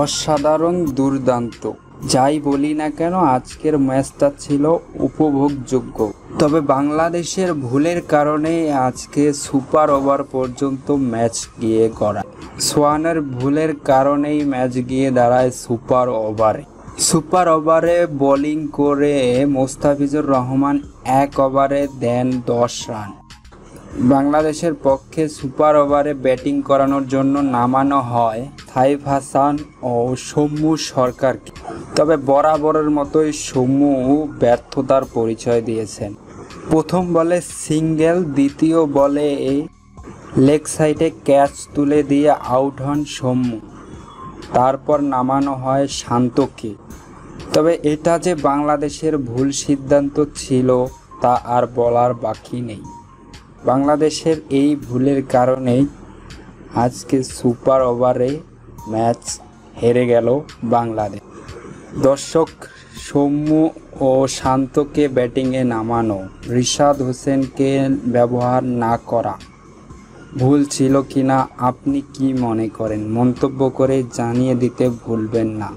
অসাধারণ, দুর্দান্ত। যাই বলি না কেন, আজকের ম্যাচটা ছিল উপভোগযোগ্য। তবে বাংলাদেশের ভুলের কারণে আজকে সুপার ওভার পর্যন্ত ম্যাচ গিয়ে গড়ায়। সোয়ানের ভুলের কারণেই ম্যাচ গিয়ে দাঁড়ায় সুপার ওভারে। সুপার ওভারে বোলিং করে মোস্তাফিজুর রহমান এক ওভারে দেন 10 রান। বাংলাদেশের পক্ষে সুপার ওভারে ব্যাটিং করানোর জন্য নামানো হয় সাইফ হাসান ও সৌম্য সরকারকে। তবে বরাবরের মতোই সৌম্য ব্যর্থতার পরিচয় দিয়েছেন। প্রথম বলে সিঙ্গেল, দ্বিতীয় বলে লেগ সাইডে ক্যাচ তুলে দিয়ে আউট হন সৌম্য। তারপর নামানো হয় শান্তকে। তবে এটা যে বাংলাদেশের ভুল সিদ্ধান্ত ছিল তা আর বলার বাকি নেই। বাংলাদেশের এই ভুলের কারণেই আজকে সুপার ওভারে ম্যাচ হেরে গেল বাংলাদেশ। দর্শক, সৌম্য ও শান্তকে ব্যাটিংয়ে নামানো, রিশাদ হোসেনকে ব্যবহার না করা ভুল ছিল কিনা আপনি কি মনে করেন? মন্তব্য করে জানিয়ে দিতে ভুলবেন না।